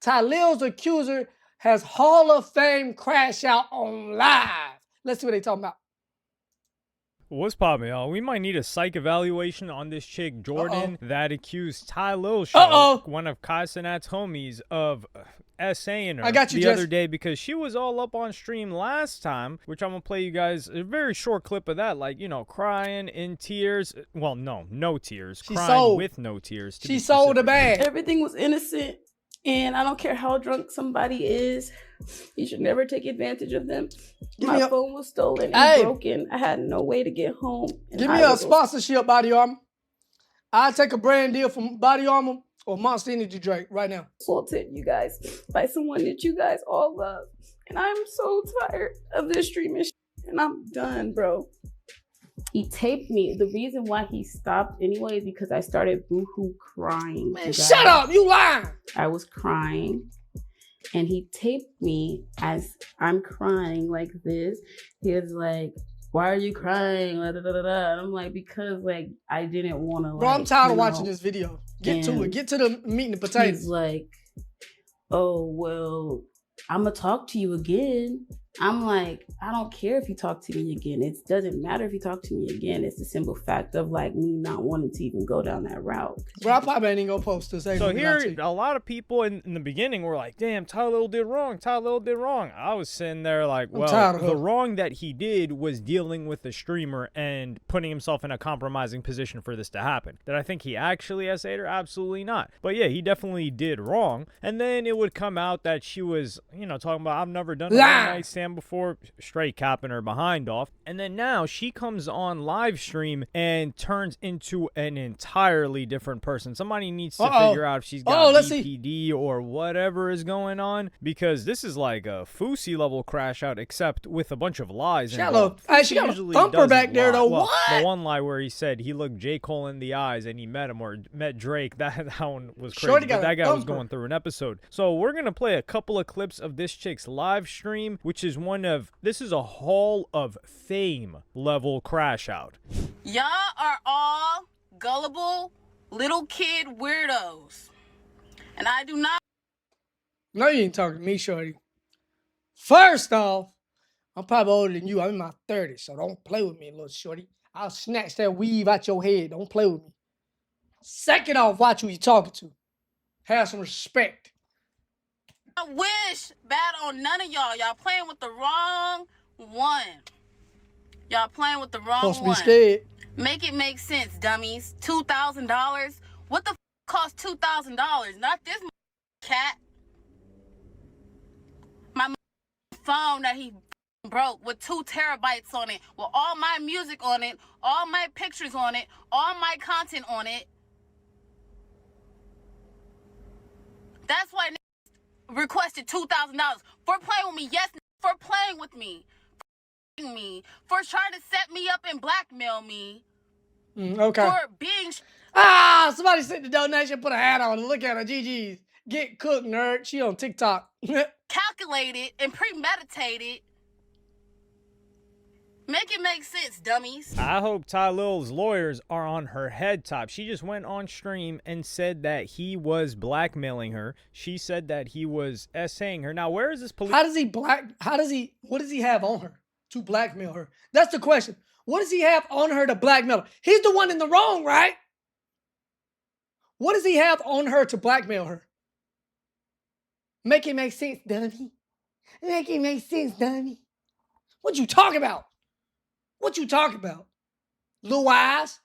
Tylil's accuser has Hall of Fame crash out on live. Let's see what they talking about. What's poppin', y'all? We might need a psych evaluation on this chick, Jordan, that accused Ty Lil Show, one of Kai Cenat's homies, of essaying her the other day because she was all up on stream last time, which I'm gonna play you guys a very short clip of that, like, you know, crying in tears. Well, no tears. Crying with no tears. She sold a bag. Everything was innocent, and I don't care how drunk somebody is. You should never take advantage of them. My phone was stolen and broken. I had no way to get home. Give me a sponsorship, Body Armor. I'll take a brand deal from Body Armor or Monster Energy drink right now. Assaulted, you guys, by someone that you guys all love. And I'm so tired of this streaming shit, and I'm done, bro. He taped me. The reason why he stopped anyway is because I started boohoo crying. Man, shut up, you lying. I was crying. And he taped me as I'm crying like this. He was like, "Why are you crying?" And I'm like, because like I didn't want to. Bro, I'm tired of watching this video. Get to it. Get to the meat and the potatoes. He's like, "Oh well, I'm gonna talk to you again." I'm like, I don't care if you talk to me again. It doesn't matter if you talk to me again. It's the simple fact of like me not wanting to even go down that route. Bro, I probably ain't gonna post this. So here, a lot of people in the beginning were like, damn, Ty Lil did wrong. Ty Lil did wrong. I was sitting there like, well, the wrong that he did was dealing with the streamer and putting himself in a compromising position for this to happen. Did I think he actually essayed her? Absolutely not. But yeah, he definitely did wrong. And then it would come out that she was, you know, talking about, I've never done a one-night stand before, straight capping her behind off. And then now she comes on live stream and turns into an entirely different person. Somebody needs to figure out if she's got BPD or whatever is going on, because this is like a Fousey level crash out, except with a bunch of lies. She got a thumper back there though. Well, the one lie where he said he looked J. Cole in the eyes and he met him, or met Drake, that one was crazy. But that guy was going through an episode. So we're gonna play a couple of clips of this chick's live stream, which is this is a Hall of Fame level crash out. Y'all are all gullible little kid weirdos. And I do not. No, you ain't talking to me, shorty. First off, I'm probably older than you. I'm in my 30s, so don't play with me, little shorty. I'll snatch that weave out your head. Don't play with me. Second off, watch who you talking to. Have some respect. I wish bad on none of y'all. Y'all playing with the wrong one. Y'all playing with the wrong one. Supposed to be scared. Make it make sense, dummies. $2,000? What the cost $2,000? Not this cat. My phone that he broke with 2 terabytes on it, with all my music on it, all my pictures on it, all my content on it. That's why requested $2,000 for playing with me. Yes, for playing with me, for trying to set me up and blackmail me. Okay. For being. Somebody sent the donation. Put a hat on. Look at her. GG's. Get cooked, nerd. She on TikTok. Calculated and premeditated. Make it make sense, dummies. I hope Ty Lil's lawyers are on her head top. She just went on stream and said that he was blackmailing her. She said that he was essaying her. Now, where is this police? What does he have on her to blackmail her? That's the question. What does he have on her to blackmail her? He's the one in the wrong, right? What does he have on her to blackmail her? Make it make sense, dummy. Make it make sense, dummy. What you talking about? What you talking about? Blue eyes?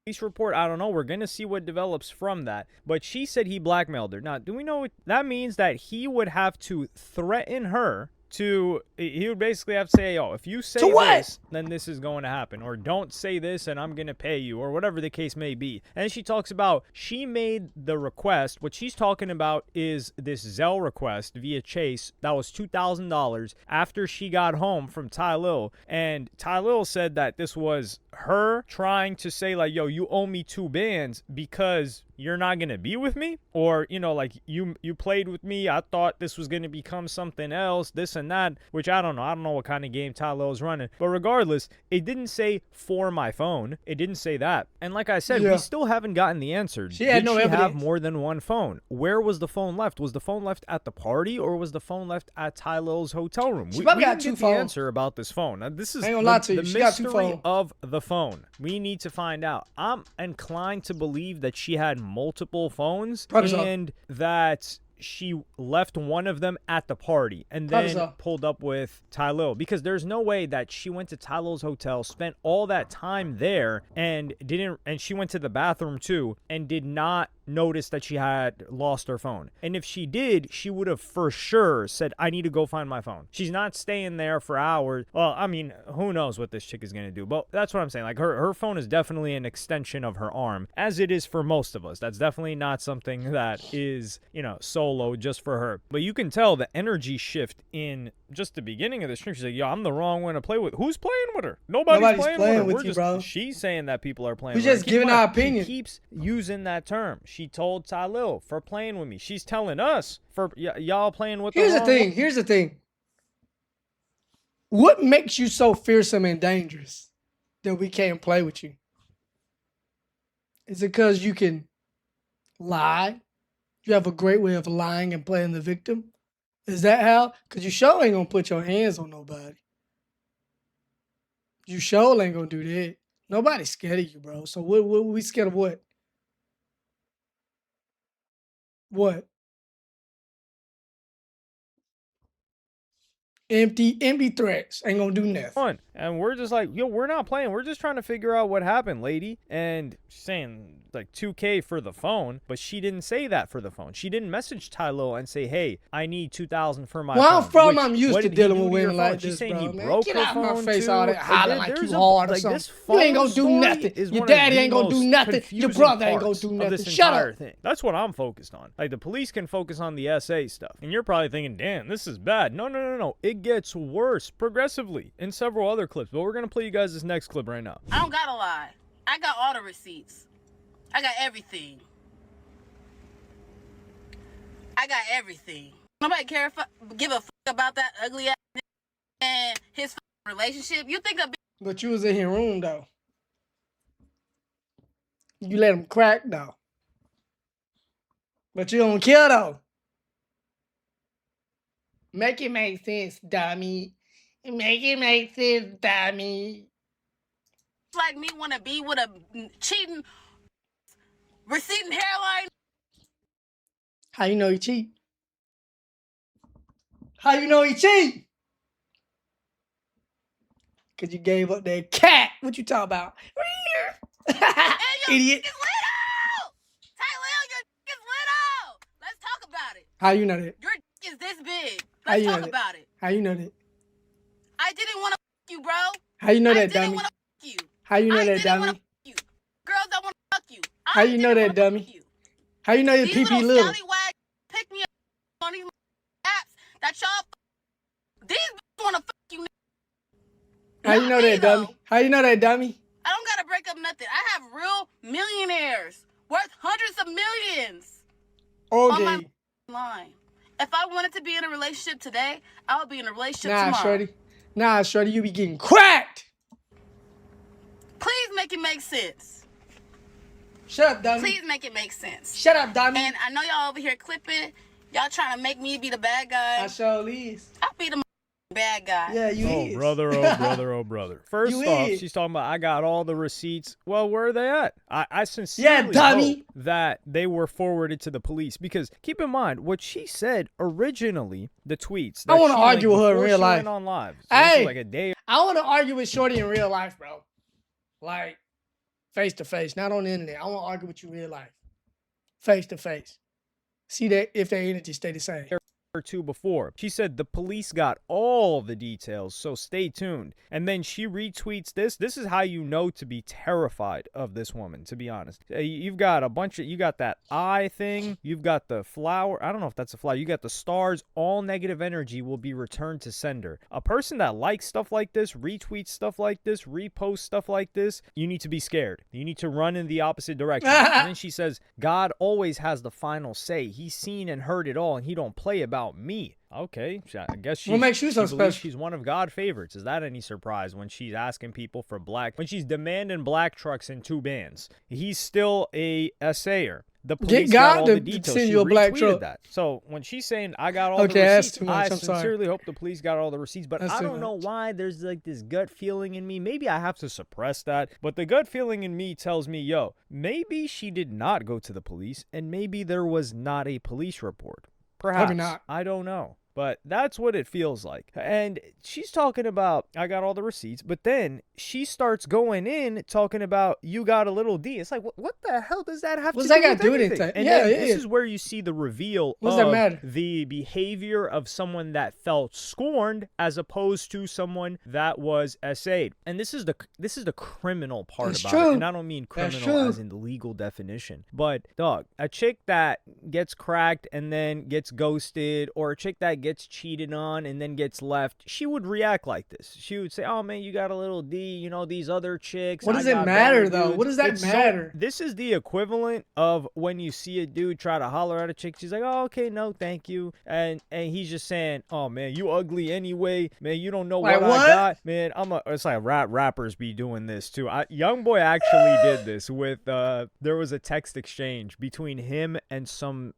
Police report, I don't know. We're going to see what develops from that. But she said he blackmailed her. Now, do we know what that means? That he would have to threaten her to, he would basically have to say, oh, if you say this, then this is going to happen. Or don't say this and I'm going to pay you, or whatever the case may be. And she talks about, she made the request. What she's talking about is this Zelle request via Chase. That was $2,000 after she got home from Ty Lil. And Ty Lil said that this was her trying to say like, yo, you owe me 2 bands because you're not going to be with me, or, you know, like you played with me. I thought this was going to become something else, this and that, which I don't know. I don't know what kind of game Ty Lil is running. But regardless, it didn't say for my phone. It didn't say that. And like I said, we still haven't gotten the answer. She had no evidence. Have more than one phone? Where was the phone left? Was the phone left at the party, or was the phone left at Ty Lil's hotel room? She probably got didn't two get phones. The answer about this phone. Now, this is I ain't gonna lie to you. the She got two mystery phones. of the phone. We need to find out. I'm inclined to believe that she had multiple phones, and that she left one of them at the party and then pulled up with Ty Lil, because there's no way that she went to Ty Lil's hotel, spent all that time there, and she went to the bathroom too and did not notice that she had lost her phone. And if she did, she would have for sure said, I need to go find my phone. She's not staying there for hours. Well, I mean, who knows what this chick is going to do, but that's what I'm saying. Like, her phone is definitely an extension of her arm, as it is for most of us. That's definitely not something that is, you know, solo just for her. But you can tell the energy shift in just the beginning of the stream. She's like, yo, I'm the wrong one to play with. Who's playing with her? Nobody's playing with her. bro. She's saying that people are playing We're with her. just giving our opinion. She keeps using that term. She told Ty Lil for playing with me. She's telling us for y'all playing with her. Here's the thing. What makes you so fearsome and dangerous that we can't play with you? Is it because you can lie? You have a great way of lying and playing the victim? Is that how? Because you sure ain't gonna put your hands on nobody. You sure ain't gonna do that. Nobody's scared of you, bro. So what we scared of what? What? Empty threats ain't gonna do nothing. And we're just like, yo, we're not playing. We're just trying to figure out what happened, lady. And she's saying like $2K for the phone, but she didn't say that for the phone. She didn't message Ty Lil and say, hey, I need $2,000 for my phone. I'm used to dealing with women like this, saying bro. He man, broke get her out phone my face too. all that hollering like you hard or something. You You ain't gonna do nothing. Your daddy ain't gonna do nothing. Your brother ain't gonna do nothing. Shut up. Thing. That's what I'm focused on. Like, the police can focus on the SA stuff. And you're probably thinking, damn, this is bad. No. It gets worse progressively in several other clips. But we're going to play you guys this next clip right now. I don't gotta lie. I got all the receipts. I got everything. Nobody give a fuck about that ugly ass and his relationship. You think that? But you was in his room though. You let him crack though. But you don't care though. Make it make sense, dummy. Make it make sense, dummy. Like me want to be with a cheating, receding hairline. How you know he cheat? How you know he cheat? Because you gave up that cat. What you talking about? Idiot. Tyler, your dick is little. Let's talk about it. How you know that? Your dick is this big. Let's talk about it. How you know that? I didn't want to fuck you, bro. How you know that, dummy? I didn't want to fuck you. How you know that, dummy? You. Girls don't want to fuck you. How you know that, dummy? How you know your pee-pee little? Scallywag pick me up on these apps that y'all. These bitches want to fuck you. How you know that, dummy? How you know that, dummy? I don't gotta break up nothing. I have real millionaires worth hundreds of millions on my line. If I wanted to be in a relationship today, I would be in a relationship tomorrow. Nah, shorty, you be getting cracked. Please make it make sense. Shut up, dummy. Please make it make sense. Shut up, dummy. And I know y'all over here clipping. Y'all trying to make me be the bad guy. I sure is. I'll be the bad guy. Yeah, you is. Oh, brother. First off, she's talking about, I got all the receipts. Well, where are they at? I sincerely hope that they were forwarded to the police, because keep in mind what she said originally, the tweets. I want to argue with her in real life. On live. So hey, like a day. I want to argue with Shorty in real life, bro. Like, face to face, not on the internet. I want to argue with you in real life. Face to face. See that if their energy stay the same. or two before. She said the police got all the details, so stay tuned. And then she retweets this. This is how you know to be terrified of this woman, to be honest. You've got you got that eye thing, you've got the flower, I don't know if that's a flower, you got the stars. All negative energy will be returned to sender. A person that likes stuff like this, retweets stuff like this, reposts stuff like this, you need to be scared. You need to run in the opposite direction. And then she says, God always has the final say. He's seen and heard it all, and he don't play about me. Okay, I guess what makes you so special? She's one of God's favorites. Is that any surprise when she's asking people for when she's demanding black trucks in 2 bands? He's still a essayer. The police got all the details. She retweeted that. So when she's saying, I got all the receipts, I sincerely hope the police got all the receipts. But I don't know why there's like this gut feeling in me. Maybe I have to suppress that. But the gut feeling in me tells me, yo, maybe she did not go to the police, and maybe there was not a police report. Perhaps. Maybe not. I don't know. But that's what it feels like. And she's talking about, I got all the receipts, but then she starts going in talking about, you got a little D. It's like, what the hell does that have to do with anything? And this is where you see the reveal of the behavior of someone that felt scorned as opposed to someone that was essayed. And this is the criminal part about it. And I don't mean criminal as in the legal definition. But, dog, a chick that gets cracked and then gets ghosted, or a chick that gets cheated on and then gets left, she would react like this. She would say, oh man, you got a little D, you know, these other chicks. What does it matter though? What does that matter? This is the equivalent of when you see a dude try to holler at a chick. She's like, oh, okay, no, thank you. And he's just saying, oh man, you ugly anyway. Man, you don't know what I got. Man, it's like rappers be doing this too. YoungBoy actually did this with, there was a text exchange between him and some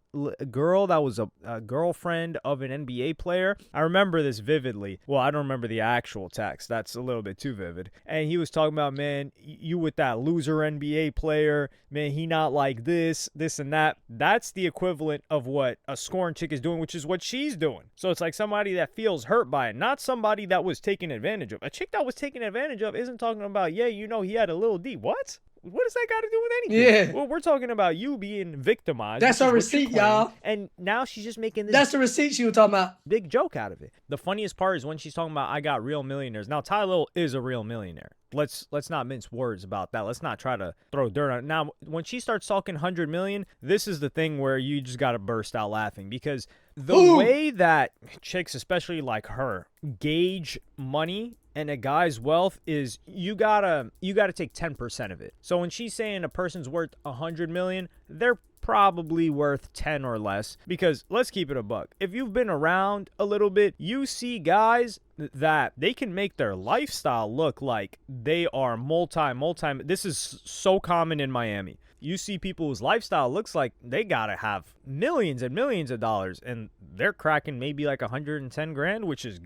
girl that was a girlfriend of an NBA player. I remember this vividly. Well, I don't remember the actual text. That's a little bit too vivid. And he was talking about, man, you with that loser NBA player, man, he not like this and that. That's the equivalent of what a scorn chick is doing, which is what she's doing. So it's like somebody that feels hurt by it, not somebody that was taken advantage of. A chick that was taken advantage of isn't talking about, yeah, you know, he had a little D. What? What does that got to do with anything? Yeah. Well, we're talking about you being victimized. That's her receipt, y'all. And now she's just making this. That's the receipt she was talking about. Big joke out of it. The funniest part is when she's talking about, I got real millionaires. Now, Ty Lil is a real millionaire. Let's not mince words about that. Let's not try to throw dirt on it. Now, when she starts talking 100 million, this is the thing where you just got to burst out laughing, because the way that chicks, especially like her, gauge money and a guy's wealth is you gotta take 10% of it. So when she's saying a person's worth 100 million, they're probably worth 10 or less, because let's keep it a buck. If you've been around a little bit, you see guys that they can make their lifestyle look like they are multi. This is so common in Miami. You see people whose lifestyle looks like they gotta have millions and millions of dollars, and they're cracking maybe like 110 grand, which is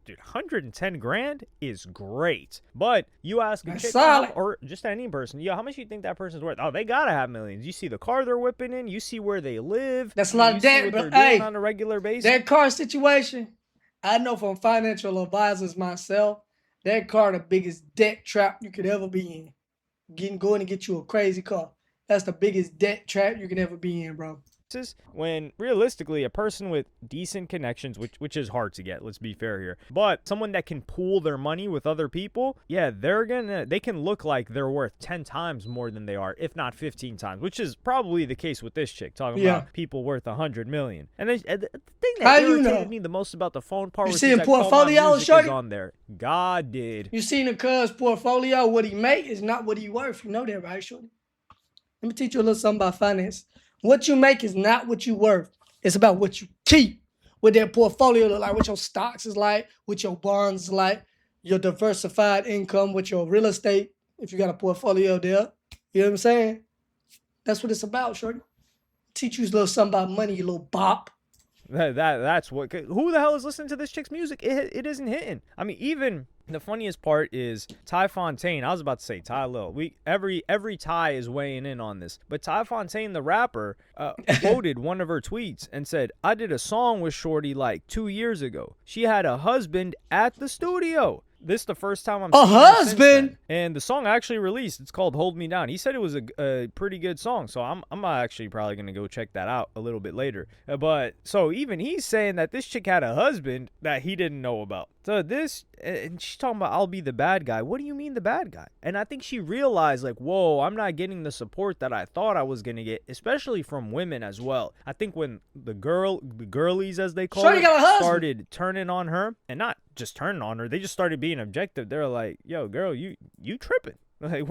dude, 110 grand is great. But you ask a chick, or just any person, how much do you think that person's worth? Oh, they gotta have millions. You see the car they're whipping in, you see where they live. That's a lot of debt, but hey, on a regular basis. That car situation, I know from financial advisors myself, that car the biggest debt trap you could ever be in. Going to get you a crazy car. That's the biggest debt trap you can ever be in, bro. When realistically a person with decent connections, which is hard to get, let's be fair here, but someone that can pool their money with other people, yeah, they can look like they're worth 10 times more than they are, if not 15 times, which is probably the case with this chick, talking about people worth 100 million. And then the thing that irritated me the most about the phone part was seeing portfolio shorty on there. God did. You seen the cuz portfolio? What he make is not what he worth. You know that, right, shorty? Let me teach you a little something about finance. What you make is not what you worth. It's about what you keep. What their portfolio look like, what your stocks is like, what your bonds is like, your diversified income, what your real estate, if you got a portfolio there. You know what I'm saying? That's what it's about, shorty. Teach you a little something about money, you little bop. That's what. Who the hell is listening to this chick's music? It isn't hitting. I mean, even the funniest part is Ty Fontaine. I was about to say Ty Lil. Every Ty is weighing in on this, but Ty Fontaine, the rapper, quoted one of her tweets and said, "I did a song with Shorty like 2 years ago. She had a husband at the studio." this is the first time I'm a seeing her since husband. then. And the song actually released. It's called "Hold Me Down." He said it was a pretty good song, so I'm actually probably gonna go check that out a little bit later. But so even he's saying that this chick had a husband that he didn't know about. So this, and she's talking about I'll be the bad guy. What do you mean the bad guy? And I think she realized like, whoa, I'm not getting the support that I thought I was gonna get, especially from women as well. I think when the girlies as they call it, started turning on her, and not just turning on her, they just started being objective. They're like, yo, girl, you tripping. Like,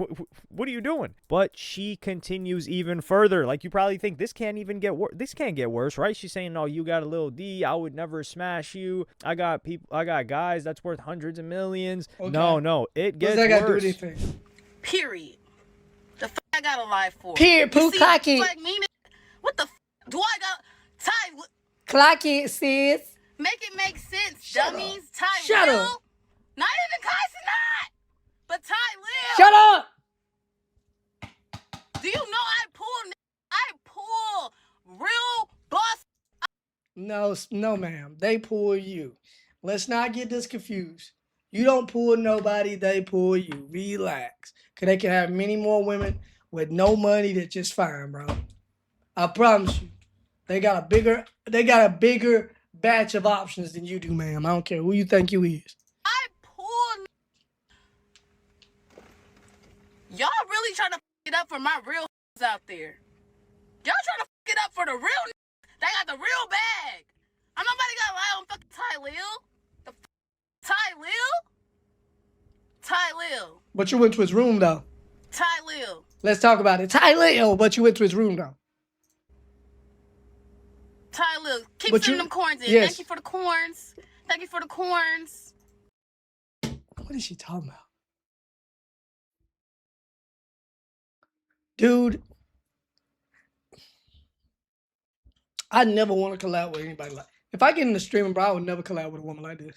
what are you doing? But she continues even further. Like, you probably think this can't even get worse. This can't get worse, right? She's saying, "No, you got a little D. I would never smash you. I got guys that's worth hundreds of millions." Okay. No, it gets worse. Got to do anything? Period. The fuck I got a lie for? Period. Pooh cocky. Like what the f do I got? Ty. Clocky, sis. Make it make sense, dummies. Ty. Shut up. Not even Kai Cenat. But Ty Lil. Shut up! Do you know I pull real boss? No, ma'am. They pull you. Let's not get this confused. You don't pull nobody, they pull you. Relax. Because they can have many more women with no money that's just fine, bro. I promise you. They got a bigger batch of options than you do, ma'am. I don't care who you think you is. Y'all really trying to f it up for my real out there. Y'all trying to f it up for the real They got the real bag. I'm nobody got to lie on fucking Ty Lil. Ty Lil. But you went to his room, though. Ty Lil. Let's talk about it. Ty Lil, but you went to his room, though. Ty Lil. Keep sending them corns in. Yes. Thank you for the corns. Thank you for the corns. What is she talking about? Dude, I never want to collab with anybody like. If I get in the streaming, bro, I would never collab with a woman like this.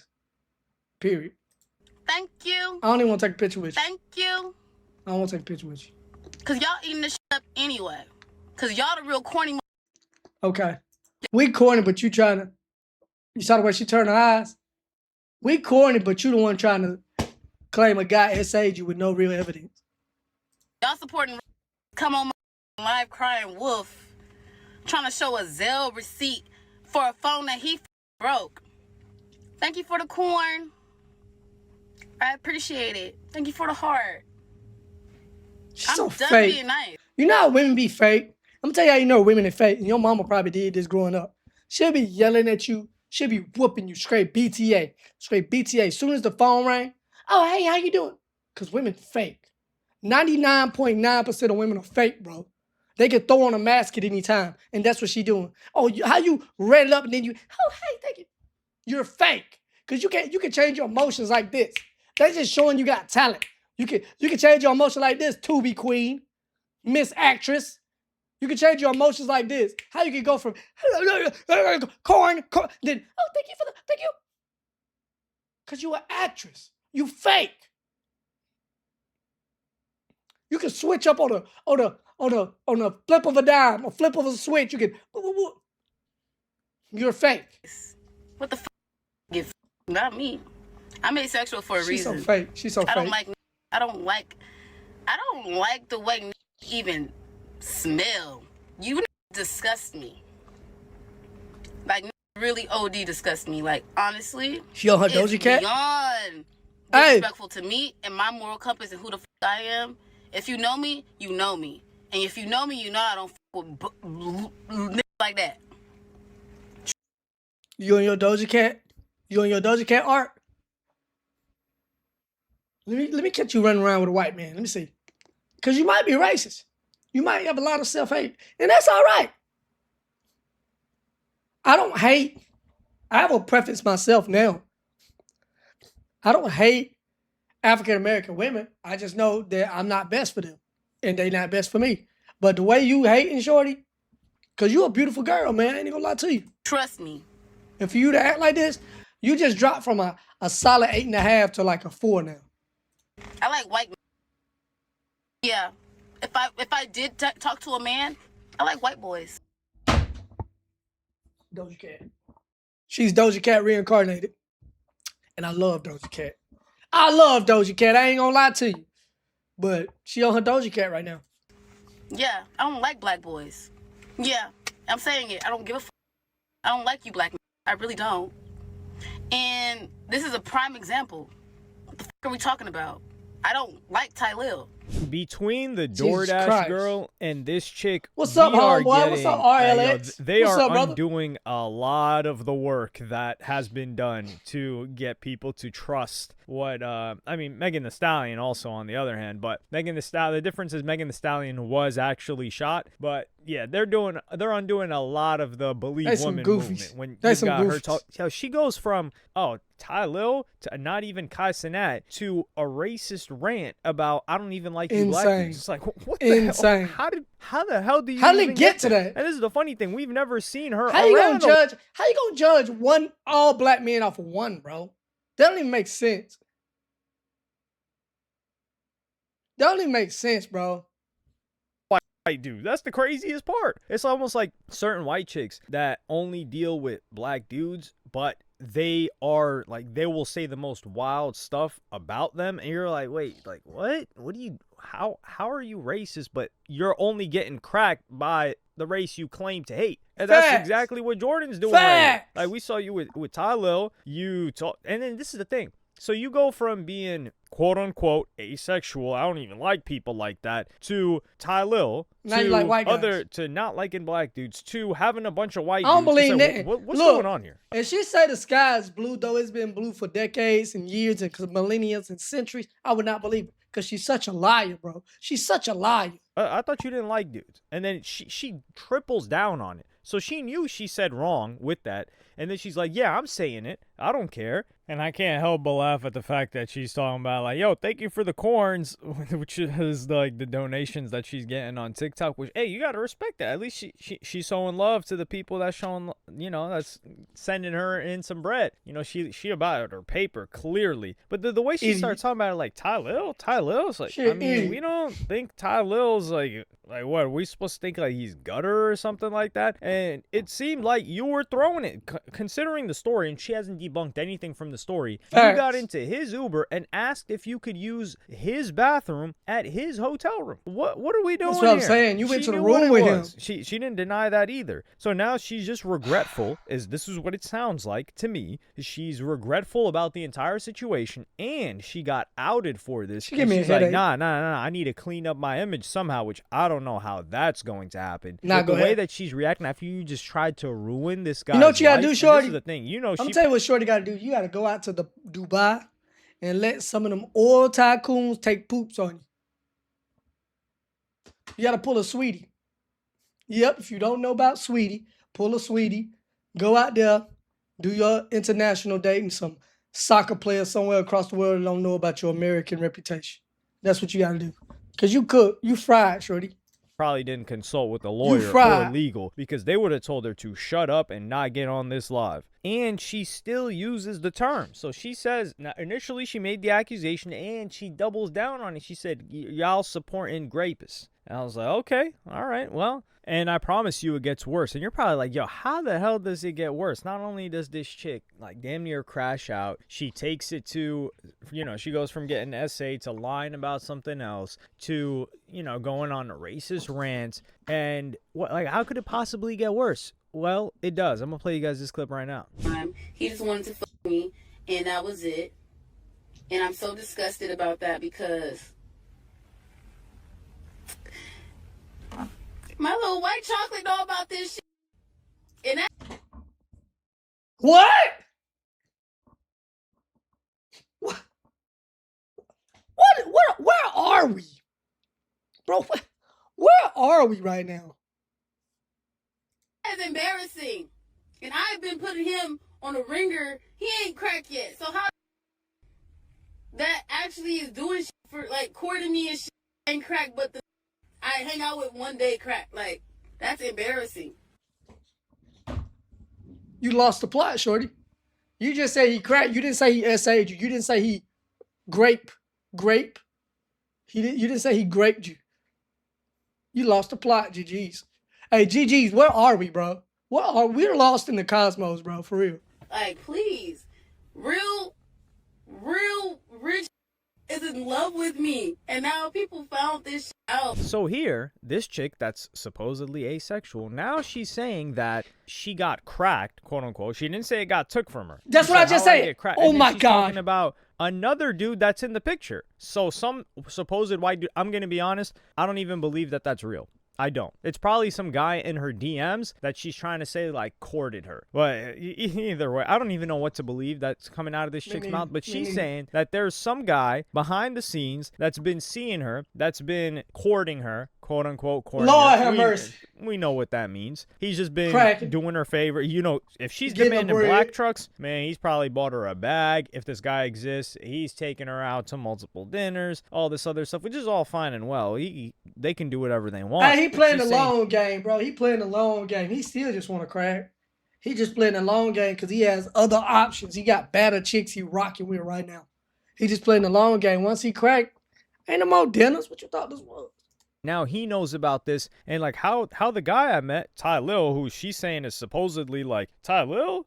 Period. Thank you. I don't even want to take a picture with you. Thank you. I don't want to take a picture with you. Cause y'all eating this shit up anyway. Cause y'all the real corny. Okay, we corny, but you trying to. You saw the way she turned her eyes. We corny, but you the one trying to claim a guy SA'd you with no real evidence. Y'all supporting. Come on my live crying wolf trying to show a Zelle receipt for a phone that he broke. Thank you for the corn. I appreciate it. Thank you for the heart. She's so fake. Being nice. You know how women be fake? I'm gonna tell you how you know women are fake. And your mama probably did this growing up. She'll be yelling at you. She'll be whooping you straight BTA. Straight BTA. As soon as the phone rang, oh, hey, how you doing? Because women fake. 99.9% of women are fake, bro. They can throw on a mask at any time, and that's what she doing. Oh, how you read it up and then you, oh, hey, thank you. You're fake, because you can change your emotions like this. That's just showing you got talent. You can change your emotion like this, Tubi Queen, Miss Actress. You can change your emotions like this. How you can go from corn, then thank you. Because you an actress. You fake. You can switch up on a flip of a dime, a flip of a switch. You can. You're fake. What the f? Give not me. I'm asexual for a reason. She's so fake. She's so fake. I don't like the way even smell. You disgust me. Like really OD disgust me. Like honestly. She on her Doja Cat? Beyond disrespectful to me and my moral compass and who the f I am. If you know me, you know me. And if you know me, you know I don't f with like that. You on your Doja Cat? You on your Doja Cat art? Let me catch you running around with a white man. Let me see. Because you might be racist. You might have a lot of self-hate. And that's all right. I don't hate. I have a preference myself now. I don't hate African-American women. I just know that I'm not best for them. And they not best for me. But the way you hating, shorty, because you a beautiful girl, man. I ain't gonna lie to you. Trust me. And for you to act like this, you just dropped from a solid 8.5 to like a 4 now. I like white men. Yeah. If I did talk to a man, I like white boys. Doja Cat. She's Doja Cat reincarnated. And I love Doja Cat. I love Doja Cat. I ain't gonna lie to you. But she on her Doja Cat right now. Yeah, I don't like black boys. Yeah, I'm saying it. I don't give a fuck. I don't like you black men. I really don't. And this is a prime example. What the fuck are we talking about? I don't like Ty Lil. Between the DoorDash girl and this chick, what's up, homeboy? What's up, RLX? They what's are up, undoing a lot of the work that has been done to get people to trust what I mean, Megan Thee Stallion also on the other hand, but Megan Thee Stallion, the difference is Megan Thee Stallion was actually shot, but yeah, they're undoing a lot of the Believe Woman movement. When you got her talk, she goes from Ty Lil to not even Kai Cenat to a racist rant about I don't even like you black dudes. It's like what the hell? How the hell do you how did it get to that? And this is the funny thing, we've never seen her. How you gonna judge one all black men off of one, bro? That don't even make sense. That don't even make sense, bro. White dude. That's the craziest part. It's almost like certain white chicks that only deal with black dudes, but they are like, they will say the most wild stuff about them, and you're like, wait, like what do you, how are you racist, but you're only getting cracked by the race you claim to hate? And that's exactly what Jordan's doing right now. Like we saw you with Ty Lil, you talk, and then this is the thing. So you go from being quote unquote asexual, I don't even like people like that, to Ty Lil, now you like white guys. To not liking black dudes, to having a bunch of white dudes. I don't believe that. What's going on here? And she say the sky is blue, though it's been blue for decades and years and millennia and centuries. I would not believe it because she's such a liar, bro. She's such a liar. I thought you didn't like dudes, and then she triples down on it. So she knew she said wrong with that, and then she's like, yeah, I'm saying it. I don't care. And I can't help but laugh at the fact that she's talking about like, yo, thank you for the corns, which is like the donations that she's getting on TikTok, which, hey, you got to respect that. At least she's showing love to the people that's showing, that's sending her in some bread. She about her paper, clearly. But the way she starts talking about it, like, Ty Lil's like, I mean, we don't think Ty Lil's like what, are we supposed to think like he's gutter or something like that? And it seemed like you were throwing it, considering the story, and she hasn't debunked anything from the story. You got into his Uber and asked if you could use his bathroom at his hotel room. What are we doing? That's what I'm saying. You went to the room with him. She didn't deny that either. So now she's just regretful. This is what it sounds like to me. She's regretful about the entire situation, and she got outed for this. She gave me a headache. Like, nah. I need to clean up my image somehow, which I don't know how that's going to happen. Nah, but the way that she's reacting after you just tried to ruin this guy's You know what you gotta do, Shorty? This is the thing. I'm telling you what Shorty gotta do. You gotta go out to the Dubai and let some of them oil tycoons take poops on you. You gotta pull a sweetie. Yep, if you don't know about sweetie, pull a sweetie. Go out there, do your international dating. Some soccer player somewhere across the world that don't know about your American reputation. That's what you gotta do. Cause you cook, you fried, Shorty. Probably didn't consult with a lawyer or legal, because they would have told her to shut up and not get on this live. And she still uses the term. So she says, now initially she made the accusation and she doubles down on it. She said, y'all supporting rapists. And I was like, okay, all right, well. And I promise you it gets worse. And you're probably like, yo, how the hell does it get worse? Not only does this chick like damn near crash out, she takes it to, she goes from getting an essay to lying about something else to, going on a racist rant. And how could it possibly get worse? Well, it does. I'm going to play you guys this clip right now. He just wanted to fuck me, and that was it. And I'm so disgusted about that because my little white chocolate know about this shit. And that... What? Where are we? Bro, where are we right now? That's embarrassing. And I've been putting him on a ringer. He ain't cracked yet. So how that actually is doing shit for like courting me and shit ain't crack, but I hang out with one day crack. Like, that's embarrassing. You lost the plot, Shorty. You just say he cracked. You didn't say he SA'd you. You didn't say he grape. You didn't say he graped you. You lost the plot, GG's. Hey, GG's, where are we, bro? We're lost in the cosmos, bro, for real. Like, please. Real rich in love with me. And now people found this shit out. So here, this chick that's supposedly asexual, now she's saying that she got cracked, quote unquote. She didn't say it got took from her. That's She what I said, just "How I said. get cracked?" Oh And then my she's God. talking about another dude that's in the picture. So some supposed white dude, I'm going to be honest, I don't even believe that that's real. I don't. It's probably some guy in her DMs that she's trying to say like courted her. But either way, I don't even know what to believe that's coming out of this chick's mouth. But she's saying that there's some guy behind the scenes that's been seeing her, that's been courting her, quote unquote courting Lord her. have mercy. We know what that means. He's just been Cracking. doing her favor. You know, if she's Getting demanding bread. black trucks, man, he's probably bought her a bag. If this guy exists, he's taking her out to multiple dinners, all this other stuff, which is all fine and well. They can do whatever they want. Hey, he But playing the she's saying- long game, bro. He playing the long game. He still just want to crack. He just playing the long game because he has other options. He got better chicks he rocking with right now. He just playing the long game. Once he crack, ain't no more dinners. What you thought this was? Now he knows about this, and like how the guy I met, Ty Lil, who she's saying is supposedly like Ty Lil,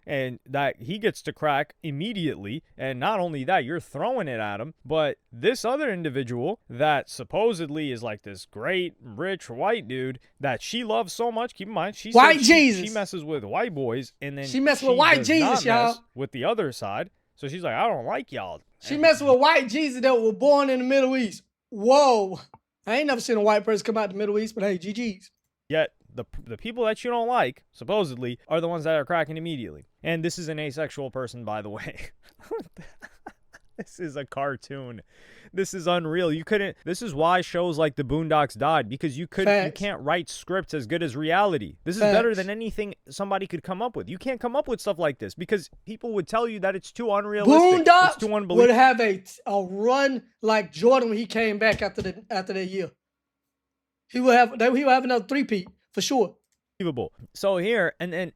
and that he gets to crack immediately, and not only that, you're throwing it at him, but this other individual that supposedly is like this great rich white dude that she loves so much. Keep in mind, she said White she Jesus. messes with white boys, and then She messing with white does Jesus, not y'all. mess with the other side. So she's like, I don't like y'all. She messing with white Jesus that were born in the Middle East. Whoa. I ain't never seen a white person come out the Middle East, but hey, GG's. Yet the people that you don't like, supposedly, are the ones that are cracking immediately. And this is an asexual person, by the way. This is a cartoon. This is unreal. You couldn't. This is why shows like The Boondocks died, because you can't write scripts as good as reality. This is better than anything somebody could come up with. You can't come up with stuff like this because people would tell you that it's too unrealistic. It's Boondocks too would unbelievable. have a run like Jordan when he came back after that year. He will have another three-peat for sure. So here, and then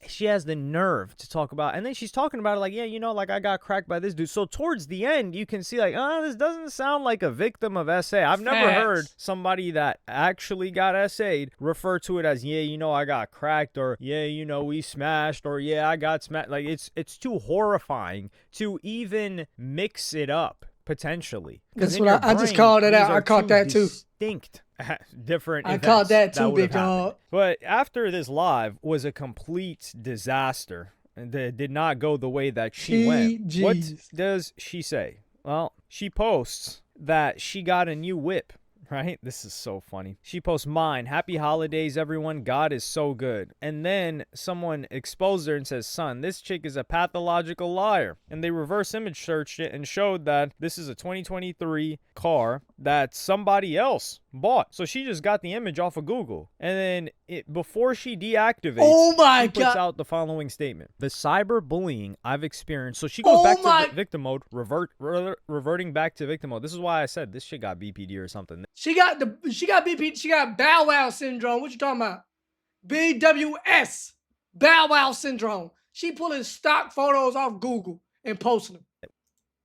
she has the nerve to talk about, and then she's talking about it like, yeah, you know, like I got cracked by this dude. So towards the end, you can see like, oh, this doesn't sound like a victim of SA. I've never heard somebody that actually got SA'd refer to it as, yeah, you know, I got cracked, or yeah, you know, we smashed, or yeah, I got smashed. Like it's too horrifying to even mix it up potentially. That's what I just called it out. I caught that too. Distinct. Different I caught that too, would've big dog. happened. But after this live was a complete disaster and that did not go the way that she went. What does she say? Well, she posts that she got a new whip. Right? This is so funny. She posts, mine. Happy holidays, everyone. God is so good. And then someone exposed her and says, son, this chick is a pathological liar. And they reverse image searched it and showed that this is a 2023 car that somebody else bought. So she just got the image off of Google. And then before she deactivates, she puts out the following statement. The cyberbullying I've experienced. So she goes back to victim mode, reverting back to victim mode. This is why I said this shit got BPD or something. She got BP. She got Bow Wow syndrome. What you talking about? BWS. Bow Wow syndrome. She pulling stock photos off Google and posting them.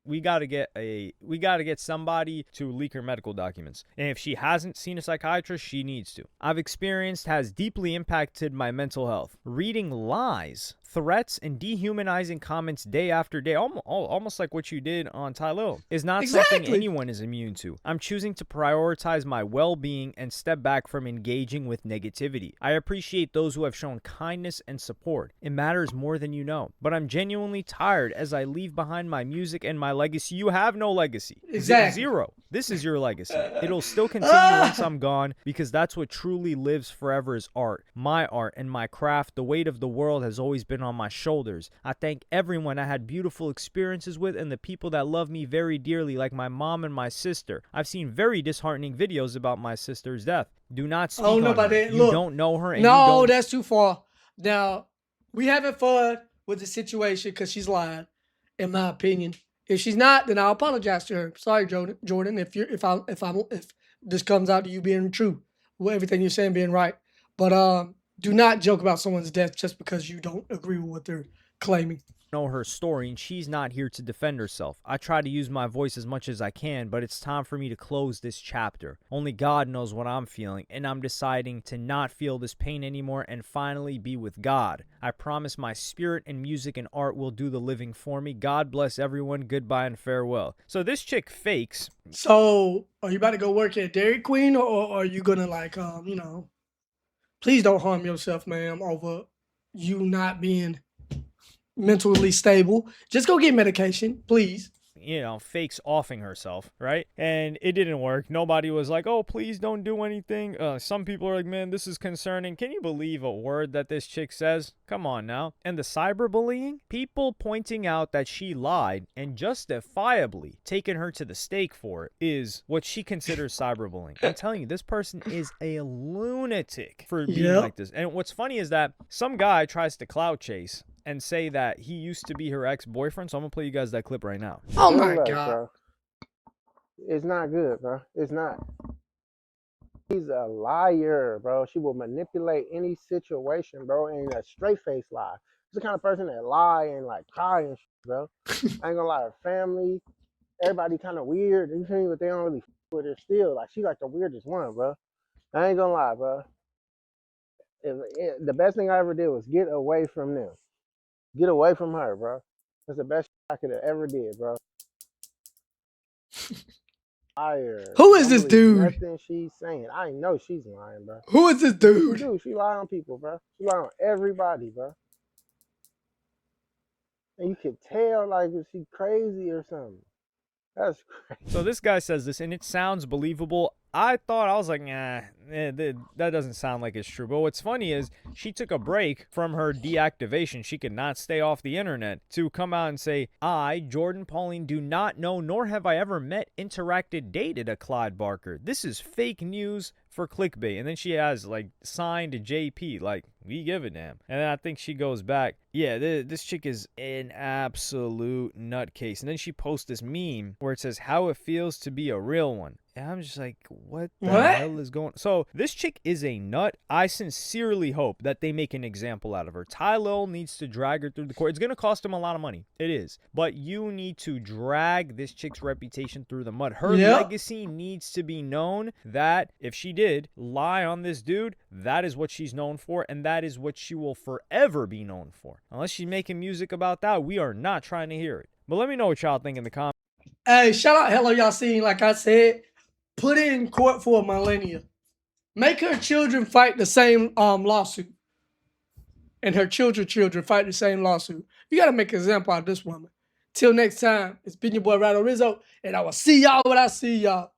We gotta get somebody to leak her medical documents. And if she hasn't seen a psychiatrist, she needs to. I've experienced has deeply impacted my mental health. Reading lies, threats, and dehumanizing comments day after day, almost like what you did on Ty Lil, is not something anyone is immune to. I'm choosing to prioritize my well-being and step back from engaging with negativity. I appreciate those who have shown kindness and support. It matters more than you know. But I'm genuinely tired as I leave behind my music and my legacy. You have no legacy. Exactly. Zero. This is your legacy. It'll still continue once I'm gone, because that's what truly lives forever is art. My art and my craft. The weight of the world has always been on my shoulders. I thank everyone I had beautiful experiences with and the people that love me very dearly, like my mom and my sister. I've seen very disheartening videos about my sister's death. Do not speak on her. You don't know her. And no, that's too far. Now, we having fun with the situation because she's lying, in my opinion. If she's not, then I'll apologize to her. Sorry, Jordan, if this comes out to you being true, everything you're saying being right. But Do not joke about someone's death just because you don't agree with what they're claiming. Know her story, and she's not here to defend herself. I try to use my voice as much as I can, but it's time for me to close this chapter. Only God knows what I'm feeling, and I'm deciding to not feel this pain anymore and finally be with God. I promise my spirit and music and art will do the living for me. God bless everyone. Goodbye and farewell. So this chick fakes. So are you about to go work at Dairy Queen, or are you gonna like please don't harm yourself, ma'am, over you not being mentally stable. Just go get medication, please. Fakes offing herself, right? And it didn't work. Nobody was like, oh, please don't do anything. Some people are like, man, this is concerning. Can you believe a word that this chick says? Come on now. And the cyberbullying? People pointing out that she lied and justifiably taking her to the stake for it is what she considers cyberbullying. I'm telling you, this person is a lunatic for being like this. And what's funny is that some guy tries to clout chase and say that he used to be her ex-boyfriend. So I'm gonna play you guys that clip right now. Oh my God. Bro. It's not good, bro. It's not. She's a liar, bro. She will manipulate any situation, bro, and a straight-face lie. She's the kind of person that lie and like cry and shit, bro. I ain't gonna lie, her family, everybody kind of weird. You feel me? But they don't really f with her still. Like, she like the weirdest one, bro. I ain't gonna lie, bro. The best thing I ever did was get away from them. Get away from her, bro. That's the best I could have ever did, bro. Liar. Who is this dude? Nothing she's saying. I know she's lying, bro. Who is this dude? She lie on people, bro. She lie on everybody, bro. And you could tell, like, is she crazy or something? That's crazy. So this guy says this, and it sounds believable. I was like, nah, that doesn't sound like it's true. But what's funny is she took a break from her deactivation. She could not stay off the internet to come out and say, I, Jordan Pauline, do not know, nor have I ever met, interacted, dated a Clyde Barker. This is fake news for clickbait. And then she has, like, signed to JP, like, we give a damn. And then I think she goes back, yeah, this chick is an absolute nutcase. And then she posts this meme where it says, how it feels to be a real one. And I'm just like, what the hell is going on? So this chick is a nut. I sincerely hope that they make an example out of her. Ty Lil needs to drag her through the court. It's going to cost him a lot of money. It is. But you need to drag this chick's reputation through the mud. Her legacy needs to be known that if she did lie on this dude, that is what she's known for. And that is what she will forever be known for. Unless she's making music about that, we are not trying to hear it. But let me know what y'all think in the comments. Hey, shout out Hello Yasin. Like I said, put it in court for a millennia. Make her children fight the same lawsuit. And her children fight the same lawsuit. You got to make an example out of this woman. Till next time, it's been your boy Rado Rizzo, and I will see y'all when I see y'all.